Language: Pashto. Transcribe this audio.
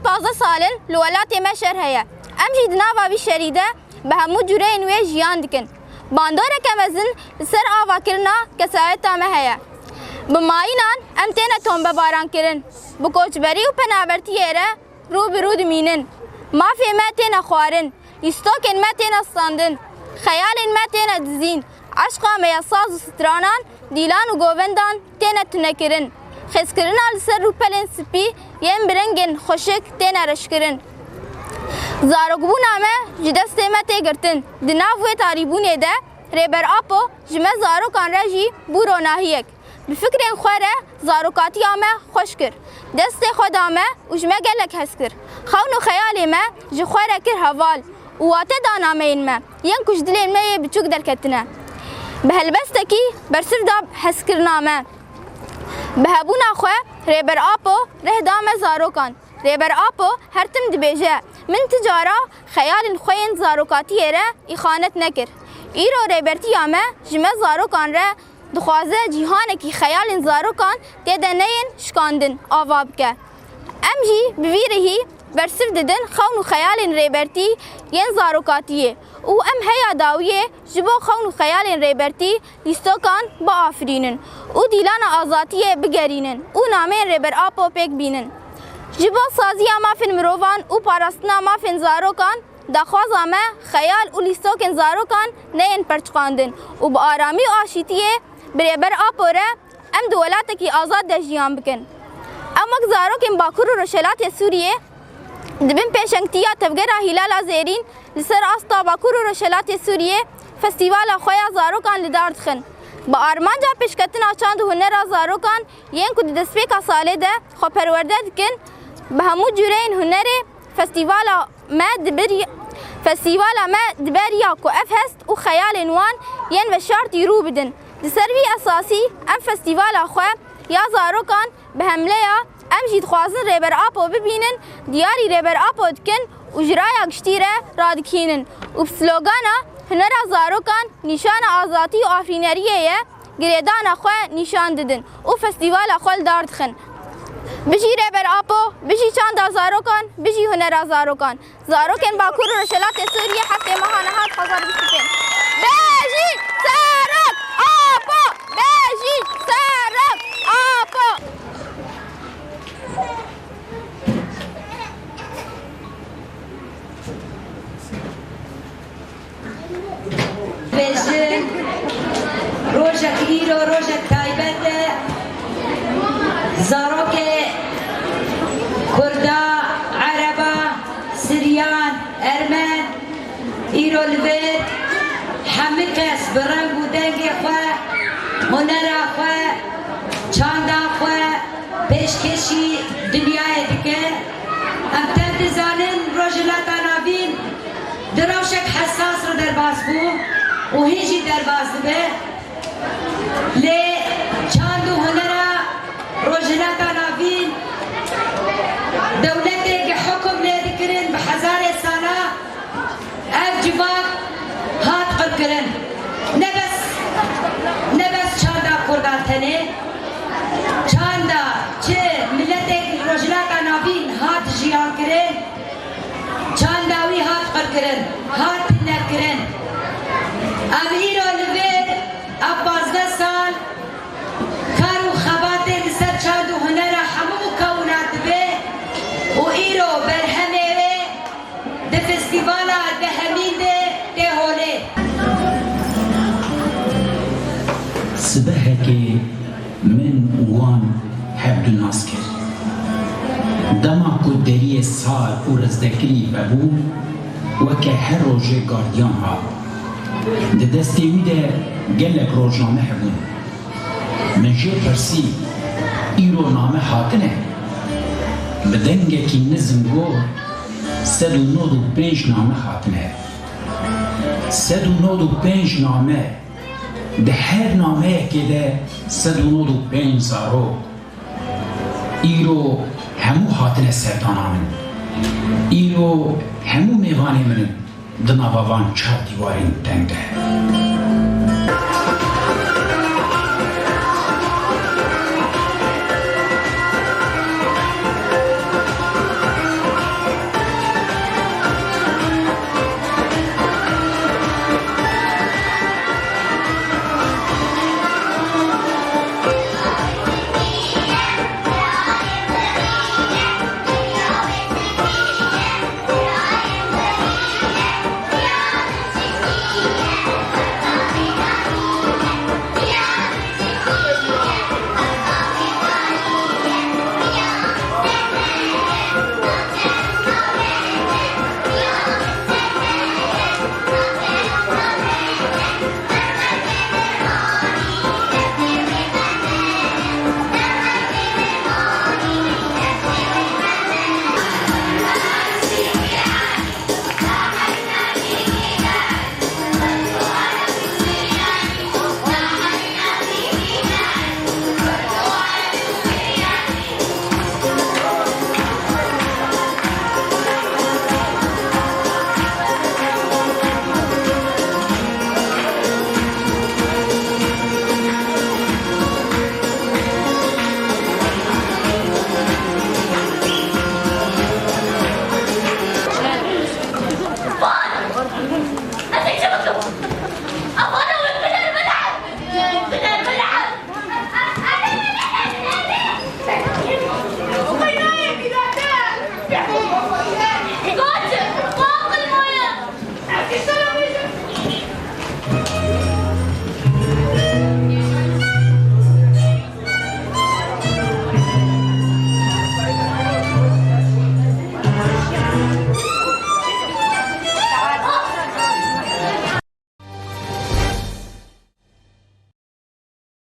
15 سالن لولاتي ما شهر هيا ام جي دناوا بي شريده بهمو جورين وي جيان دكن باندوره كمزن سر آوا کرنا کسایتا ما هيا بماینان ام تینا توم بباران کرن بکوچبری و پنابرتی ایره رو برود مینن مافی ما تینا خوارن لیستوکن ما تینا ساندن خیالن ما تینا دزین عشقا ما یساز و سترانان دیلان و گووندان تینا تنکرن خسکرن آل سر رو پلن سپی یم برنگن خوشک تینا رشکرن زارگبو نامه جدست ما تیگرتن دناوی تاریبونه ده ریبر آپو جمع زارو کان رجی بورو ناهیک بفکرین خواره زاروکاتی آمه خوش کر دست خود آمه و جمع گلک هست کر خون و خیالی ما جی خواره کر هوال و واته دانامه این ما ین کش دلین ما یه بچوک درکتنه به هلبستکی برسف داب هست کرنامه به هبون آخوه ریبر آپو ره دامه زاروکان ریبر آپو هر تم دبیجه من تجارا خیال خوین زاروکاتی ره ایخانت نکر ایرو ریبرتی آمه جمع زاروکان ره دخوازه جیهانه کی خیال زاروکان تیده نین شکاندن آواب که ام جی بویرهی برسف ددن خون و خیال ریبرتی ین زاروکاتیه و ام هیا داویه جبو خون و خیال ریبرتی لیستوکان با آفرینن و دیلان آزاتیه بگرینن و نامه ریبر آپو پیک بینن جبو سازی مافن مروان و پاراستنا مافن زاروکان دخواز آمه خیال و لیستوکن زاروکان نین پرچقاندن و با آرامی و آشیتیه برابر آپوره ام دولت کی آزاد دجیان بکن امک زاروکن باکور و رشلات سوریه دبن پیشنگتیا تفگرا هلال زیرین لسر آستا باکور و رشلات سوریه فستیوال خویا زاروکان لدارد خن با آرمان جا پیشکتن آچاند هنر زاروکان ین کد دسپیکا ساله ده خو پرورده دکن به همو جورین هنر فستیوال ما دبریا کو اف هست و خیال نوان ین و شرط رو بدن لسروی اساسی ام فستیوال خو یا زاروکان به حمله ام جید خوازن ریبر آپو ببینن دیاری ریبر آپو دکن و جرای گشتیره رادکینن و بسلوگانا هنر زاروکان نشان آزادی و آفرینریه گریدان خو نشان ددن و فستیوال خو دارد خن بجی ریبر آپو بجی چاند زاروکان بجی هنر زاروکان زاروکن باکور و رشلات سوریه هفته ماهانه هات خزار بسکن بجی زاروک آپو بجی زاروک آپو بجی روژک ایرو روژک تایبت زاروک کردا عربا سریان ارمن ایرو لبید همه کس برنگ و دنگ خواه هنر خواه چاند خواه پیشکشی دنیای دیگه ام تن دزانن روژلات آنابین دروشک حساس رو در باز بو و هیچی در باز به لی چاند و هنر روژلات آنابین دولتی که حکم لیدی کرن بحزار ساله اف جواب هات قل کرن نبس چاندا کردان تنه چاندا چه ملتی روژلات آنابین هات جیان کرن چانداوی هات قل کرن هات نر کرن ام ایرو لبید اب 15 سال کارو خباته لسر چاند و هنر همو کونات به و ایرو برهمه ده فستیوالا ده همین ده هوله سبهكي من وان حبد ناسكر دما كودري سال ورزدكري بابو وكا هر روجي غارديان ها دستي ويدا قالك روجنامه حبون من جي برسي ايرو نامه حاكنه بدنگكي نزم گو 195 نامه حاكنه 195 نامه ده هر نامه که ده 195 زارو ایرو همو حاطن سردانامن ایرو همو میوانی منن دناوان چار دیوارین تنگ ده